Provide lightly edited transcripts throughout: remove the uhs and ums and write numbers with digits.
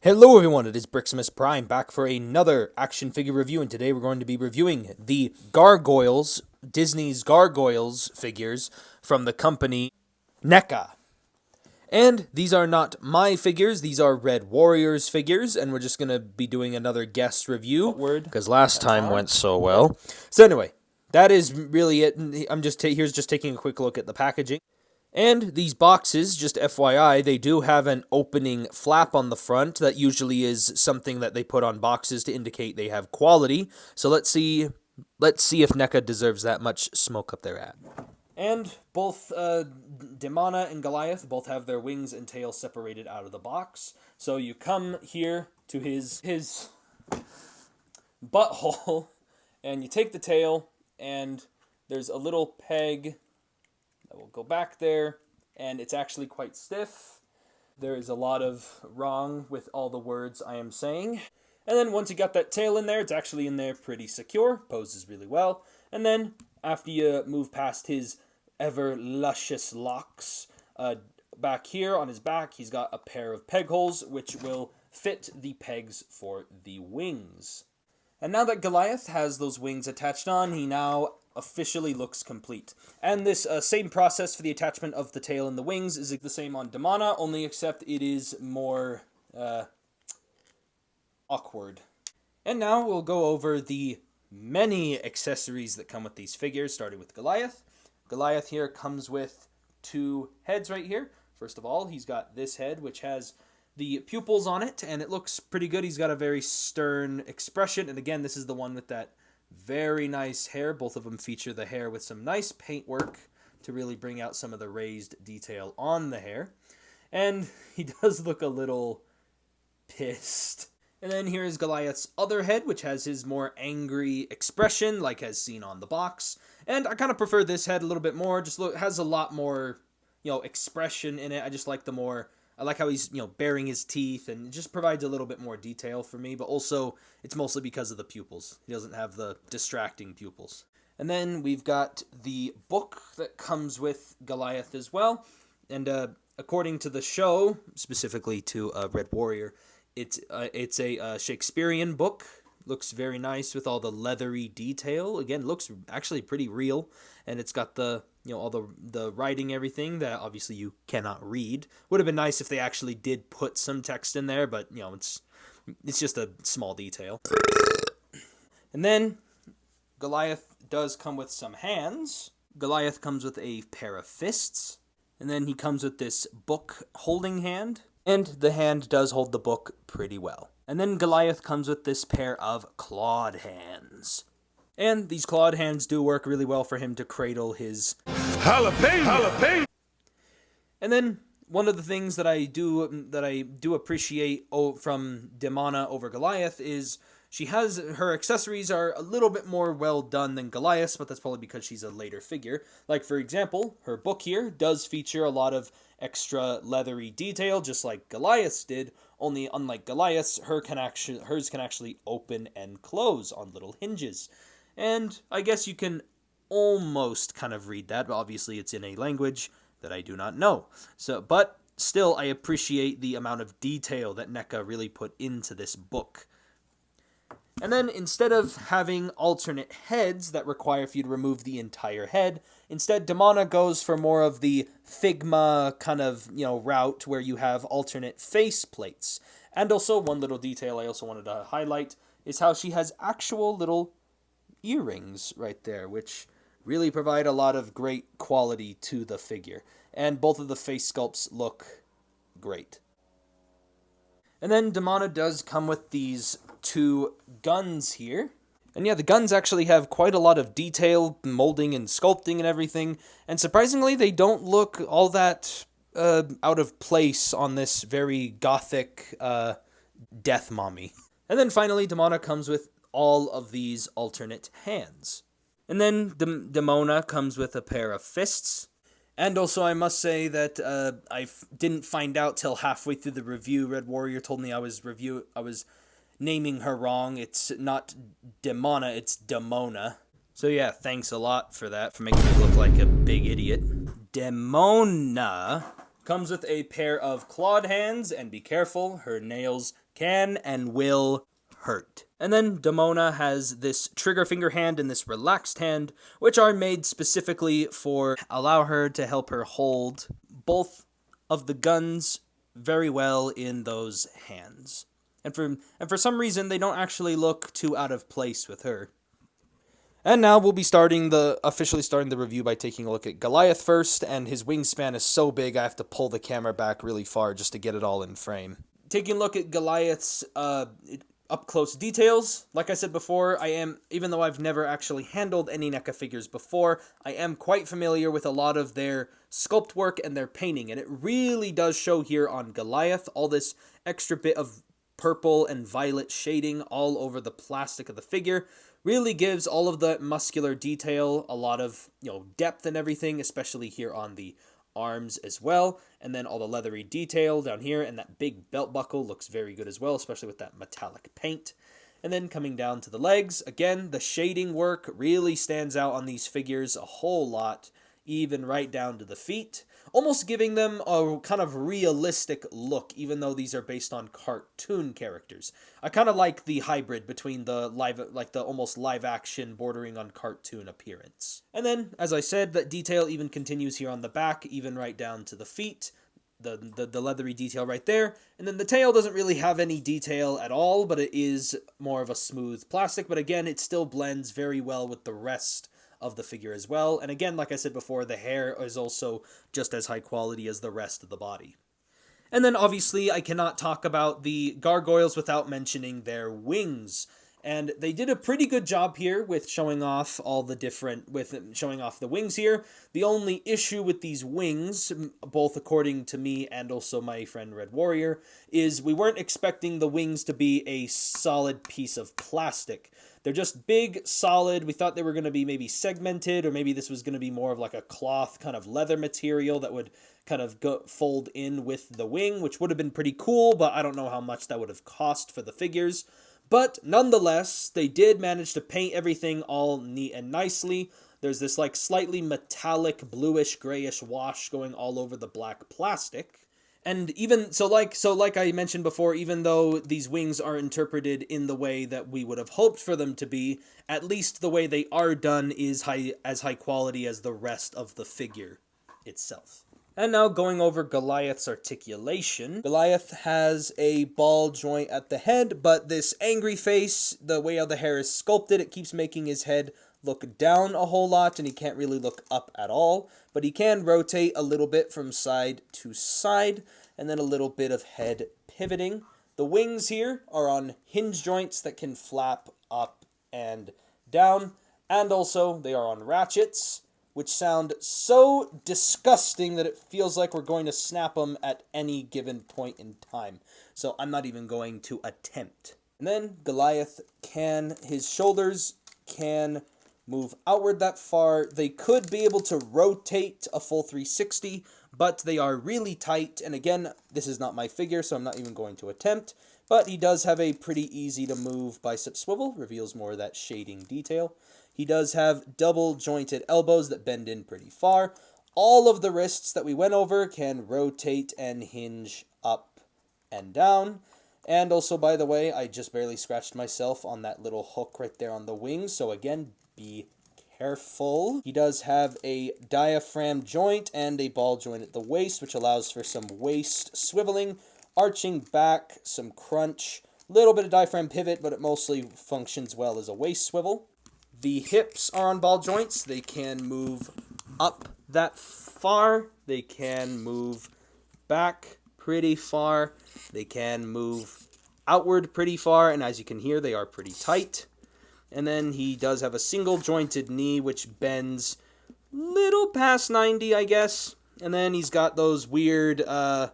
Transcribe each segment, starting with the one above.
Hello everyone, it is Briximus Prime back for another action figure review, and today we're going to be reviewing the Gargoyles, Disney's Gargoyles figures from the company Neca. And these are not my figures, these are Red Warriors figures, and we're just going to be doing another guest review, because last time went so well. So anyway, that is really it. I'm just here's just taking a quick look at the packaging. And these boxes, just FYI, they do have an opening flap on the front. That usually is something that they put on boxes to indicate they have quality. So let's see if Neca deserves that much smoke up their ad. And both Demona and Goliath both have their wings and tail separated out of the box. So you come here to his butthole, and you take the tail, and there's a little peg that will go back there, and it's actually quite stiff. There is a lot of wrong with all the words I am saying. And then once you got that tail in there, it's actually in there pretty secure, poses really well. And then after you move past his ever luscious locks, back here on his back, he's got a pair of peg holes, which will fit the pegs for the wings. And now that Goliath has those wings attached on, he now officially looks complete. And this same process for the attachment of the tail and the wings is the same on Demona, only except it is more awkward. And now we'll go over the many accessories that come with these figures, starting with Goliath. Goliath here comes with two heads right here. First of all, he's got this head, which has the pupils on it, and it looks pretty good. He's got a very stern expression, and again, this is the one with that very nice hair. Both of them feature the hair with some nice paintwork to really bring out some of the raised detail on the hair. And he does look a little pissed. And then here is Goliath's other head, which has his more angry expression, like as seen on the box. And I kind of prefer this head a little bit more. Just has a lot more, expression in it. I just like I like how he's, baring his teeth, and it just provides a little bit more detail for me, but also it's mostly because of the pupils. He doesn't have the distracting pupils. And then we've got the book that comes with Goliath as well, and according to the show, specifically to Red Warrior, it's a Shakespearean book. Looks very nice with all the leathery detail. Again, looks actually pretty real, and it's got the all the writing, everything that obviously you cannot read. Would have been nice if they actually did put some text in there, but it's just a small detail. And then Goliath does come with some hands. Goliath comes with a pair of fists, and then he comes with this book holding hand, and the hand does hold the book pretty well. And then Goliath comes with this pair of clawed hands. And these clawed hands do work really well for him to cradle his jalapeno. And then one of the things that I do appreciate from Demona over Goliath is her accessories are a little bit more well done than Goliath's, but that's probably because she's a later figure. Like, for example, her book here does feature a lot of extra leathery detail, just like Goliath's did, only unlike Goliath's, hers can actually open and close on little hinges. And I guess you can almost kind of read that, but obviously it's in a language that I do not know. But still, I appreciate the amount of detail that Neca really put into this book. And then instead of having alternate heads that require for you to remove the entire head, instead Demona goes for more of the Figma kind of, route where you have alternate face plates. And also one little detail I also wanted to highlight is how she has actual little earrings right there, which really provide a lot of great quality to the figure. And both of the face sculpts look great. And then Demona does come with these two guns here. And yeah, the guns actually have quite a lot of detail, molding and sculpting and everything. And surprisingly, they don't look all that out of place on this very gothic death mommy. And then finally, Demona comes with all of these alternate hands. And then Demona comes with a pair of fists. And also, I must say that I didn't find out till halfway through the review. Red Warrior told me I was naming her wrong. It's not Demona, it's Demona. So yeah, thanks a lot for that, for making me look like a big idiot. Demona Comes with a pair of clawed hands, and be careful, her nails can and will hurt. And then Demona has this trigger finger hand and this relaxed hand, which are made specifically for allow her to help her hold both of the guns very well in those hands. And for some reason, they don't actually look too out of place with her. And now we'll be officially starting the review by taking a look at Goliath first, and his wingspan is so big I have to pull the camera back really far just to get it all in frame. Taking a look at Goliath's up-close details, like I said before, even though I've never actually handled any Neca figures before, I am quite familiar with a lot of their sculpt work and their painting, and it really does show here on Goliath, all this extra bit of purple and violet shading all over the plastic of the figure. Really gives all of the muscular detail a lot of, depth and everything, especially here on the arms as well. And then all the leathery detail down here, and that big belt buckle looks very good as well, especially with that metallic paint. And then coming down to the legs, again, the shading work really stands out on these figures a whole lot, even right down to the feet, almost giving them a kind of realistic look, even though these are based on cartoon characters. I kind of like the hybrid between the almost live action bordering on cartoon appearance. And then, as I said, that detail even continues here on the back, even right down to the feet. The leathery detail right there. And then the tail doesn't really have any detail at all, but it is more of a smooth plastic. But again, it still blends very well with the rest of the figure as well. And again, like I said before, the hair is also just as high quality as the rest of the body. And then obviously I cannot talk about the Gargoyles without mentioning their wings. And they did a pretty good job here with showing off showing off the wings here. The only issue with these wings, both according to me and also my friend Red Warrior, is we weren't expecting the wings to be a solid piece of plastic. They're just big, solid. We thought they were going to be maybe segmented, or maybe this was going to be more of like a cloth kind of leather material that would kind of fold in with the wing, which would have been pretty cool, but I don't know how much that would have cost for the figures. But nonetheless, they did manage to paint everything all neat and nicely. There's this like slightly metallic bluish grayish wash going all over the black plastic. And even so like I mentioned before, even though these wings are interpreted in the way that we would have hoped for them to be, at least the way they are done is as high quality as the rest of the figure itself. And now going over Goliath's articulation. Goliath has a ball joint at the head, but this angry face, the way how the hair is sculpted, it keeps making his head look down a whole lot, and he can't really look up at all. But he can rotate a little bit from side to side, and then a little bit of head pivoting. The wings here are on hinge joints that can flap up and down, and also they are on ratchets, which sound so disgusting that it feels like we're going to snap them at any given point in time. So I'm not even going to attempt. And then Goliath his shoulders can move outward that far. They could be able to rotate a full 360, but they are really tight. And again, this is not my figure, so I'm not even going to attempt. But he does have a pretty easy to move bicep swivel, reveals more of that shading detail. He does have double jointed elbows that bend in pretty far. All of the wrists that we went over can rotate and hinge up and down. And also, by the way, I just barely scratched myself on that little hook right there on the wings. So again, be careful. He does have a diaphragm joint and a ball joint at the waist, which allows for some waist swiveling, arching back, some crunch, little bit of diaphragm pivot, but it mostly functions well as a waist swivel. The hips are on ball joints. They can move up that far. They can move back pretty far. They can move outward pretty far. And as you can hear, they are pretty tight. And then he does have a single jointed knee, which bends little past 90, I guess. And then he's got those weird, I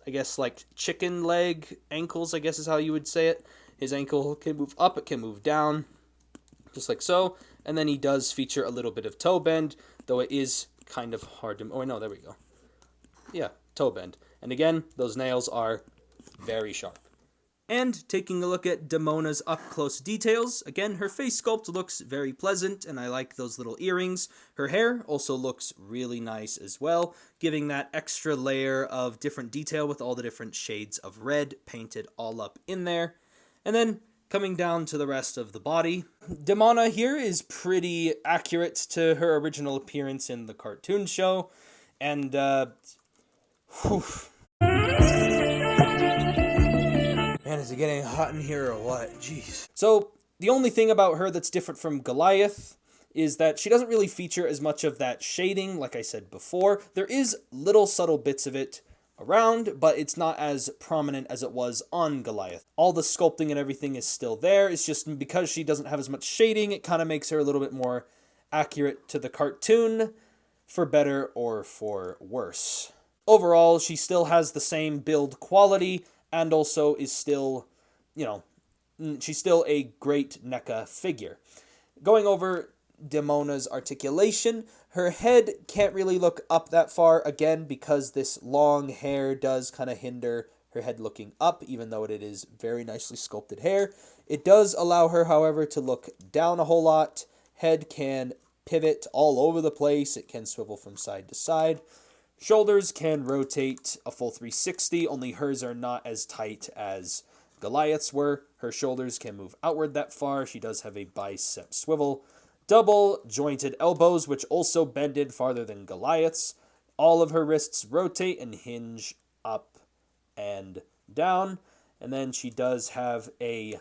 guess like chicken leg ankles, I guess is how you would say it. His ankle can move up, it can move down. Just like so, and then he does feature a little bit of toe bend, though it is kind of hard to... Oh, no, there we go. Yeah, toe bend. And again, those nails are very sharp. And taking a look at Demona's up-close details, again, her face sculpt looks very pleasant, and I like those little earrings. Her hair also looks really nice as well, giving that extra layer of different detail with all the different shades of red painted all up in there. And then coming down to the rest of the body, Demona here is pretty accurate to her original appearance in the cartoon show, and, whew. Man, is it getting hot in here or what? Jeez. So, the only thing about her that's different from Goliath is that she doesn't really feature as much of that shading, like I said before. There is little subtle bits of it around, but it's not as prominent as it was on Goliath. All the sculpting and everything is still there. It's just because she doesn't have as much shading, it kind of makes her a little bit more accurate to the cartoon, for better or for worse. Overall, she still has the same build quality, and also is still, she's still a great NECA figure. Going over Demona's articulation, her head can't really look up that far, again, because this long hair does kind of hinder her head looking up, even though it is very nicely sculpted hair. It does allow her, however, to look down a whole lot. Head can pivot all over the place. It can swivel from side to side. Shoulders can rotate a full 360, only hers are not as tight as Goliath's were. Her shoulders can move outward that far. She does have a bicep swivel. Double jointed elbows, which also bend in farther than Goliath's. All of her wrists rotate and hinge up and down. And then she does have a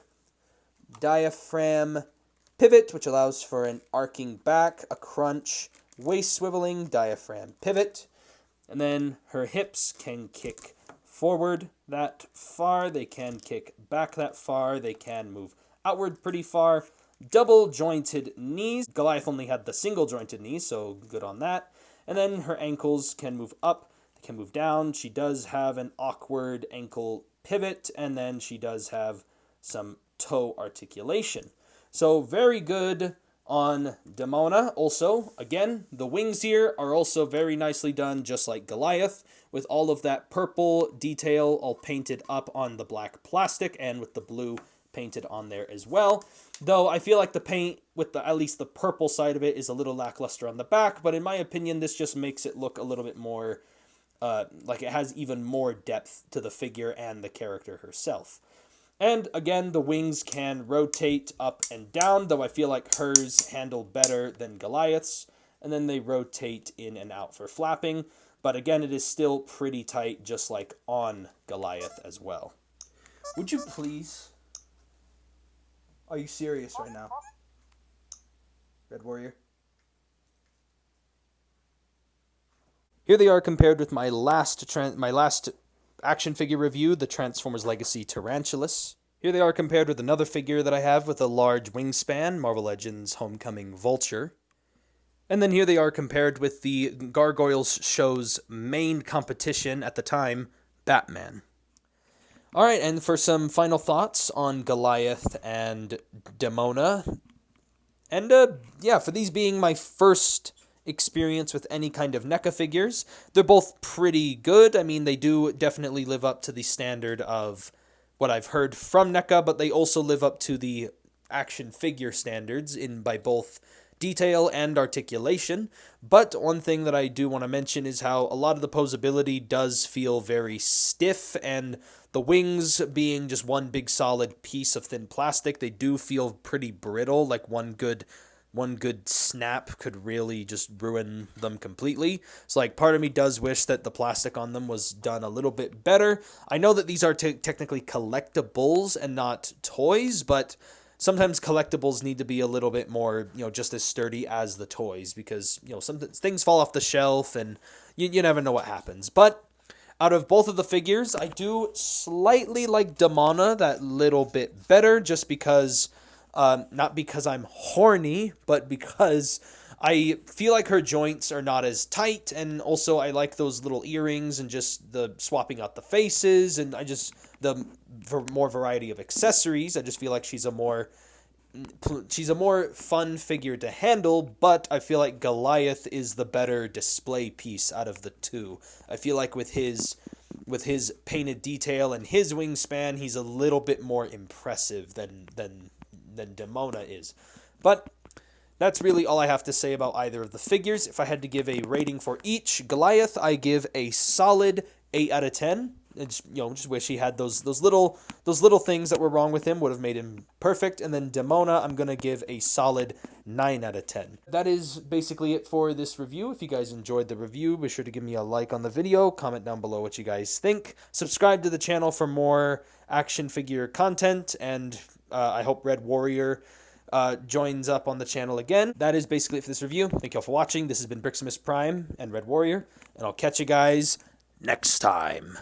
diaphragm pivot, which allows for an arcing back, a crunch, waist swiveling, diaphragm pivot. And then her hips can kick forward that far. They can kick back that far. They can move outward pretty far. Double jointed knees. Goliath only had the single jointed knees, so good on that. And then her ankles can move up. They can move down. She does have an awkward ankle pivot. And then she does have some toe articulation. So very good on Demona. Also, again, the wings here are also very nicely done, just like Goliath, with all of that purple detail all painted up on the black plastic and with the blue painted on there as well. Though I feel like the paint with at least the purple side of it is a little lackluster on the back, but in my opinion, this just makes it look a little bit more like it has even more depth to the figure and the character herself. And again, the wings can rotate up and down, though I feel like hers handle better than Goliath's. And then they rotate in and out for flapping. But again, it is still pretty tight, just like on Goliath as well. Would you please? Are you serious right now? Red Warrior? Here they are compared with my last action figure review, the Transformers Legacy Tarantulas. Here they are compared with another figure that I have with a large wingspan, Marvel Legends Homecoming Vulture. And then here they are compared with the Gargoyles show's main competition at the time, Batman. Alright, and for some final thoughts on Goliath and Demona. And for these being my first experience with any kind of NECA figures, they're both pretty good. I mean, they do definitely live up to the standard of what I've heard from NECA, but they also live up to the action figure standards by both detail and articulation. But one thing that I do want to mention is how a lot of the posability does feel very stiff, and the wings being just one big solid piece of thin plastic, they do feel pretty brittle, like one good snap could really just ruin them completely. So, like, part of me does wish that the plastic on them was done a little bit better. I know that these are technically collectibles and not toys, but sometimes collectibles need to be a little bit more, just as sturdy as the toys, because, some things fall off the shelf and you never know what happens. But out of both of the figures, I do slightly like Demona that little bit better, just because... not because I'm horny, but because I feel like her joints are not as tight, and also I like those little earrings and just the swapping out the faces, and for more variety of accessories. I just feel like she's a more fun figure to handle, but I feel like Goliath is the better display piece out of the two. I feel like with his with his painted detail and his wingspan, he's a little bit more impressive than Demona is. But that's really all I have to say about either of the figures. If I had to give a rating for each, Goliath, I give a solid 8 out of 10. It's, just wish he had those little things that were wrong with him, would have made him perfect. And then Demona, I'm going to give a solid 9 out of 10. That is basically it for this review. If you guys enjoyed the review, be sure to give me a like on the video, comment down below what you guys think, subscribe to the channel for more action figure content, and I hope Red Warrior joins up on the channel again. That is basically it for this review. Thank you all for watching. This has been Briximus Prime and Red Warrior, and I'll catch you guys next time.